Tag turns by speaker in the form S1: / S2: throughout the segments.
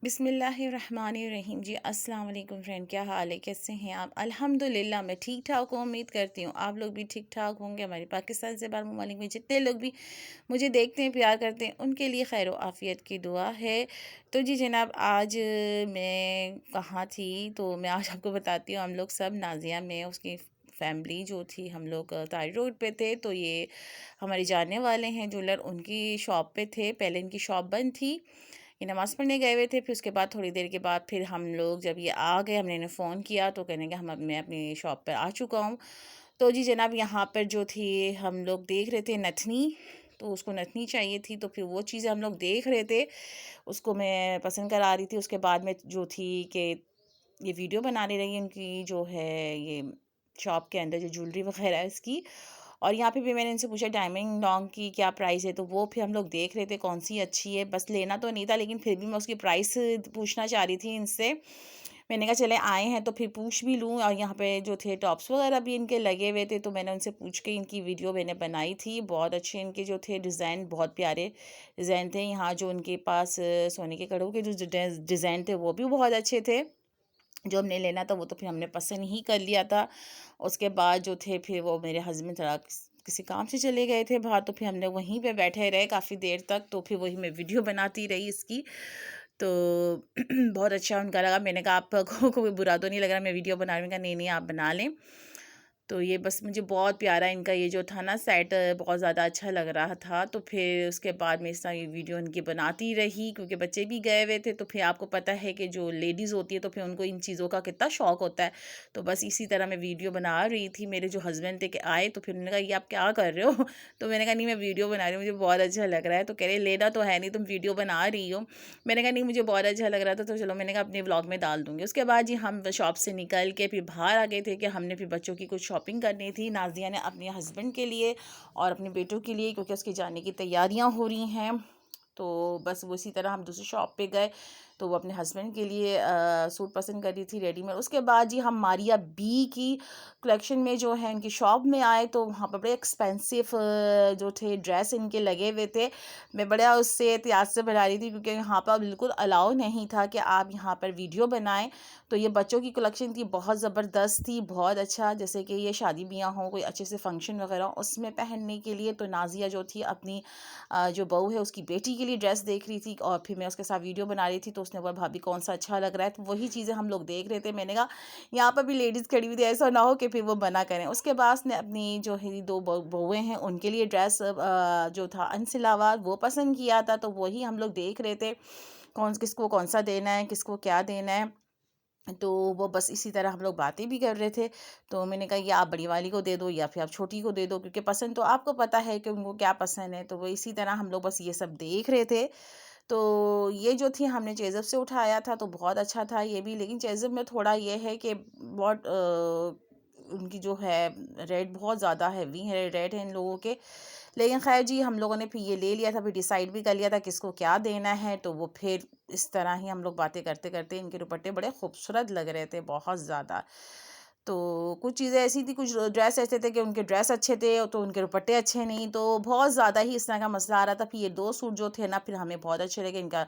S1: बिस्मिल्लाहिर्रहमानिर्रहीम जी। अस्सलाम वालेकुम फ्रेंड, क्या हाल है, कैसे हैं आप? अल्हम्दुलिल्लाह मैं ठीक ठाक हूँ। उम्मीद करती हूँ आप लोग भी ठीक ठाक होंगे। हमारे पाकिस्तान से बाहर ममालिक में जितने लोग भी मुझे देखते हैं, प्यार करते हैं, उनके लिए खैर व आफ़ियत की दुआ है। तो जी जनाब, आज मैं कहाँ थी, तो मैं आज आपको बताती हूँ। हम लोग सब नाजिया में उसकी फैमिली जो थी, हम लोग तारी रोड पे थे। तो ये हमारे जानने वाले हैं ज्वेलर, उनकी शॉप पे थे। पहले इनकी शॉप बंद थी, ये नमाज़ पढ़ने गए हुए थे। फिर उसके बाद थोड़ी देर के बाद फिर हम लोग जब ये आ गए, हमने इन्हें फ़ोन किया तो कहने कि मैं अपनी शॉप पर आ चुका हूँ। तो जी जनाब, यहाँ पर जो थी हम लोग देख रहे थे नथनी, तो उसको नथनी चाहिए थी। तो फिर वो चीज़ें हम लोग देख रहे थे, उसको मैं पसंद करा रही थी। उसके बाद में जो थी कि ये वीडियो बनाने रही इनकी जो है, ये शॉप के अंदर जो ज्वेलरी वगैरह है इसकी। और यहाँ पे भी मैंने इनसे पूछा डायमंड लॉन्ग की क्या प्राइस है, तो वो फिर हम लोग देख रहे थे कौन सी अच्छी है। बस लेना तो नहीं था, लेकिन फिर भी मैं उसकी प्राइस पूछना चाह रही थी इनसे। मैंने कहा चले आए हैं तो फिर पूछ भी लूँ। और यहाँ पे जो थे टॉप्स वगैरह भी इनके लगे हुए थे, तो मैंने उनसे पूछ के इनकी वीडियो मैंने बनाई थी। बहुत अच्छे इनके जो थे डिज़ाइन, बहुत प्यारे डिज़ाइन थे। यहाँ जो उनके पास सोने के कड़ों के जो डिज़ाइन थे वो भी बहुत अच्छे थे। जो हमने लेना था वो तो फिर हमने पसंद ही कर लिया था। उसके बाद जो थे फिर वो मेरे हस्बैंड थोड़ा किसी काम से चले गए थे बाहर, तो फिर हमने वहीं पे बैठे रहे काफ़ी देर तक। तो फिर वही मैं वीडियो बनाती रही इसकी। तो बहुत अच्छा उनका लगा। मैंने कहा आपको कोई बुरा तो नहीं लग रहा मैं वीडियो बना रही हूँ? कहा नहीं नहीं, आप बना लें। तो ये बस मुझे बहुत प्यारा इनका ये जो था ना सेट, बहुत ज़्यादा अच्छा लग रहा था। तो फिर उसके बाद मैं इस तरह ये वीडियो इनकी बनाती रही, क्योंकि बच्चे भी गए हुए थे। तो फिर आपको पता है कि जो लेडीज़ होती है तो फिर उनको इन चीज़ों का कितना शौक़ होता है। तो बस इसी तरह मैं वीडियो बना रही थी। मेरे जो हस्बैंड थे कि आए, तो फिर उन्होंने कहा ये आप क्या कर रहे हो? तो मैंने कहा नहीं, मैं वीडियो बना रही हूँ, मुझे बहुत अच्छा लग रहा है। तो कह रहे लेना तो है नहीं, तुम वीडियो बना रही हो। मैंने कहा नहीं, मुझे बहुत अच्छा लग रहा था, तो चलो मैंने कहा अपने व्लॉग में डाल दूँगी। उसके बाद जी हम शॉप से निकल के फिर बाहर आ गए थे कि हमने फिर बच्चों की कुछ शॉपिंग करनी थी। नाज़िया ने अपने हस्बैंड के लिए और अपने बेटों के लिए, क्योंकि उसके जाने की तैयारियां हो रही हैं। तो बस वो इसी तरह हम दूसरी शॉप पे गए, तो वो अपने हस्बैंड के लिए सूट पसंद कर रही थी रेडीमेड। उसके बाद जी हम मारिया बी की कलेक्शन में जो है इनकी शॉप में आए, तो वहाँ पर बड़े एक्सपेंसिव जो थे ड्रेस इनके लगे हुए थे। मैं बड़ा उससे एहतियात से बना रही थी, क्योंकि यहाँ पर बिल्कुल अलाउ नहीं था कि आप यहाँ पर वीडियो बनाएं। तो ये बच्चों की कलेक्शन थी, बहुत ज़बरदस्त थी, बहुत अच्छा। जैसे कि ये शादी ब्याह हो, कोई अच्छे से फंक्शन वगैरह उसमें पहनने के लिए। तो नाजिया जो थी अपनी जो बहू है उसकी बेटी के लिए ड्रेस देख रही थी, और फिर मैं उसके साथ वीडियो बना रही थी। तो उसने बोला भाभी कौन सा अच्छा लग रहा है, तो वही चीज़ें हम लोग देख रहे थे। मैंने कहा यहाँ पर भी लेडीज़ खड़ी हुई थी, ऐसा ना हो कि फिर वो मना करें। उसके बाद उसने अपनी जो है दो बहुएँ हैं उनके लिए ड्रेस जो था अनसिलावा वो पसंद किया था। तो वही हम लोग देख रहे थे किसको कौन सा देना है, किसको क्या देना है। तो वो बस इसी तरह हम लोग बातें भी कर रहे थे। तो मैंने कहा या आप बड़ी वाली को दे दो या फिर आप छोटी को दे दो, क्योंकि पसंद तो आपको पता है कि उनको क्या पसंद है। तो वो इसी तरह हम लोग बस ये सब देख रहे थे। तो ये जो थी हमने चेज़अप से उठाया था, तो बहुत अच्छा था ये भी। लेकिन चेज़अप में थोड़ा ये है कि बहुत उनकी जो है रेट बहुत ज़्यादा हैवी है, रेट है इन लोगों के। लेकिन खैर जी हम लोगों ने फिर ये ले लिया था, फिर डिसाइड भी कर लिया था किसको क्या देना है। तो वो फिर इस तरह ही हम लोग बातें करते करते, इनके दुपट्टे बड़े खूबसूरत लग रहे थे बहुत ज़्यादा। तो कुछ चीज़ें ऐसी थी, कुछ ड्रेस ऐसे थे कि उनके ड्रेस अच्छे थे तो उनके दुपट्टे अच्छे नहीं, तो बहुत ज़्यादा ही इस तरह का मसला आ रहा था। फिर ये दो सूट जो थे ना, फिर हमें बहुत अच्छे लगे। इनका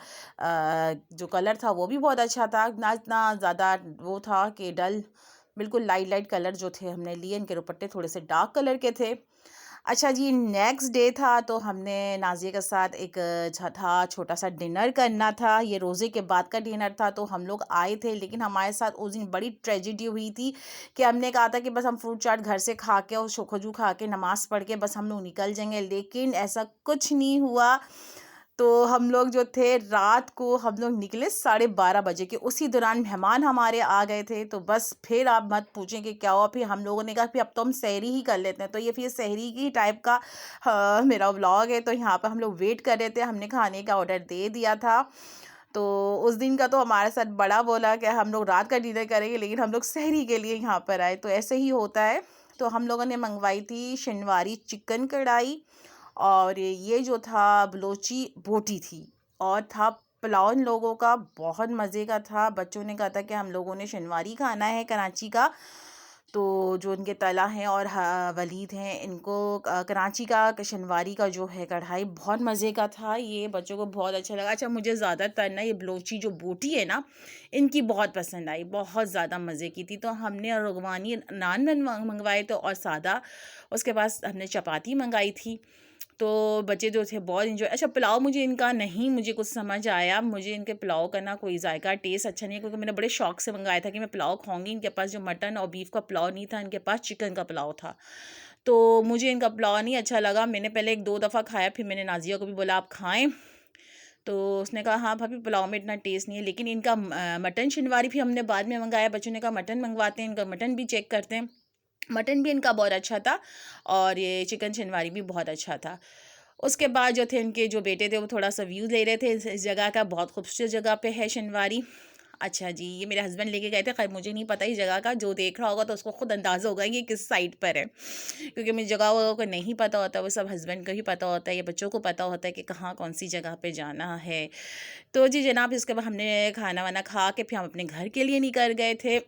S1: जो कलर था वो भी बहुत अच्छा था, ना इतना ज़्यादा वो था कि डल, बिल्कुल लाइट लाइट कलर जो थे हमने लिए। इनके दुपट्टे थोड़े से डार्क कलर के थे। अच्छा जी, नेक्स्ट डे था, तो हमने नाज़िया के साथ एक छोटा-सा डिनर करना था। ये रोज़े के बाद का डिनर था, तो हम लोग आए थे। लेकिन हमारे साथ उस दिन बड़ी ट्रेजेडी हुई थी कि हमने कहा था कि बस हम फ्रूट चाट घर से खा के और खजूर खा के नमाज़ पढ़ के बस हम लोग निकल जाएँगे, लेकिन ऐसा कुछ नहीं हुआ। तो हम लोग जो थे रात को हम लोग निकले 12:30 बजे के, उसी दौरान मेहमान हमारे आ गए थे। तो बस फिर आप मत पूछें कि क्या हुआ। फिर हम लोगों ने कहा फिर अब तो हम सहरी ही कर लेते हैं। तो ये फिर सहरी की टाइप का मेरा व्लॉग है। तो यहाँ पर हम लोग वेट कर रहे थे, हमने खाने का ऑर्डर दे दिया था। तो उस दिन का तो हमारे साथ बड़ा बोला कि हम लोग रात का डिनर करेंगे, लेकिन हम लोग सहरी के लिए यहाँ पर आए। तो ऐसे ही होता है। तो हम लोगों ने मंगवाई थी शनिवारी चिकन कढ़ाई, और ये जो था बलोची बोटी थी, और था पुलाव इन लोगों का, बहुत मज़े का था। बच्चों ने कहा था कि हम लोगों ने शनिवारी खाना है कराची का। तो जो इनके तला हैं और वलीद हैं, इनको कराची का कशनवारी का जो है कढ़ाई बहुत मज़े का था, ये बच्चों को बहुत अच्छा लगा। अच्छा, मुझे ज़्यादातर ना ये बलोची जो बोटी है ना, इनकी बहुत पसंद आई, बहुत ज़्यादा मज़े की थी। तो हमने रुगवानी नान मंगवाए थे और सादा, उसके बाद हमने चपाती मंगाई थी। तो बच्चे जो थे बहुत एंजॉय। अच्छा, पुलाव मुझे इनका नहीं मुझे कुछ समझ आया, मुझे इनके पुलाव का ना कोई जायका टेस्ट अच्छा नहीं है, क्योंकि मैंने बड़े शौक से मंगाया था कि मैं पुलाव खाऊंगी। इनके पास जो मटन और बीफ का पुलाव नहीं था, इनके पास चिकन का पुलाव था। तो मुझे इनका पुलाव नहीं अच्छा लगा। मैंने पहले एक दो दफ़ा खाया, फिर मैंने नाजिया को भी बोला आप खाएं, तो उसने कहा हाँ भाभी पुलाव में इतना टेस्ट नहीं है। लेकिन इनका मटन शिनवारी भी हमने बाद में मंगाया। बच्चों ने कहा मटन मंगवाते हैं, इनका मटन भी चेक करते हैं। मटन भी इनका बहुत अच्छा था और ये चिकन शिनवारी भी बहुत अच्छा था। उसके बाद जो थे इनके जो बेटे थे वो थोड़ा-सा व्यू ले रहे थे इस जगह का, बहुत खूबसूरत जगह पे है शिनवारी। अच्छा जी, ये मेरे हस्बैंड लेके गए थे, ख़ैर मुझे नहीं पता इस जगह का, जो देख रहा होगा तो उसको खुद अंदाज़ा होगा ये किस साइड पर है। क्योंकि मुझे जगह-वगह का नहीं पता होता, वो सब हस्बैंड को ही पता होता है या बच्चों को पता होता है कि कहाँ कौन-सी जगह पे जाना है। तो जी जनाब, इसके बाद हमने खाना-वाना खा के फिर हम अपने घर के लिए निकल गए थे।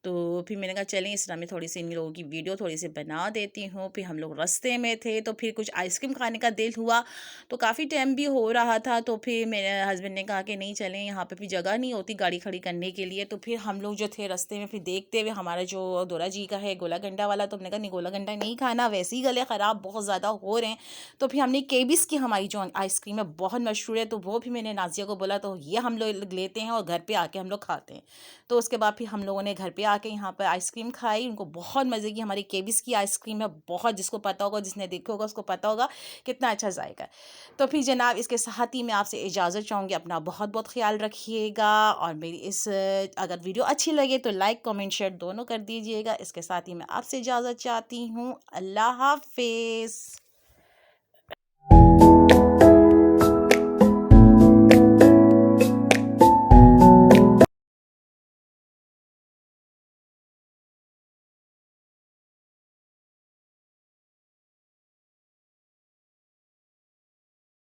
S1: तो फिर मैंने कहा चलें इस तरह मैं थोड़ी-सी इन लोगों की वीडियो थोड़ी-सी बना देती हूँ। फिर हम लोग रास्ते में थे, तो फिर कुछ आइसक्रीम खाने का दिल हुआ, तो काफ़ी टाइम भी हो रहा था। तो फिर मेरे हस्बैंड ने कहा कि नहीं चलें, यहाँ पे भी जगह नहीं होती गाड़ी खड़ी करने के लिए। तो फिर हम लोग जो थे रास्ते में फिर देखते हुए, हमारा जो दोरा जी का है गोला गंडा वाला, तो हमने कहा नहीं गोला गंडा नहीं खाना, वैसे ही गले ख़राब बहुत ज़्यादा हो रहे हैं। तो फिर हमने केबिस की हमारी जो आइसक्रीम है बहुत मशहूर है, तो वो भी मैंने नाज़िया को बोला तो ये हम लोग लेते हैं और घर पे आके हम लोग खाते हैं। तो उसके बाद फिर हम लोगों ने घर पे आके यहाँ पर आइसक्रीम खाई, उनको बहुत मज़े की हमारी केबिस की आइसक्रीम है, बहुत, जिसको पता होगा, जिसने देखा होगा उसको पता होगा कितना अच्छा जायका है। तो फिर जनाब इसके साथ ही मैं आपसे इजाज़त चाहूँगी, अपना बहुत-बहुत ख़्याल रखिएगा और मेरी इस अगर वीडियो अच्छी लगे तो लाइक, कमेंट, शेयर दोनों कर दीजिएगा। इसके साथ ही मैं आपसे इजाज़त चाहती हूँ। अल्लाह हाफ़िज़।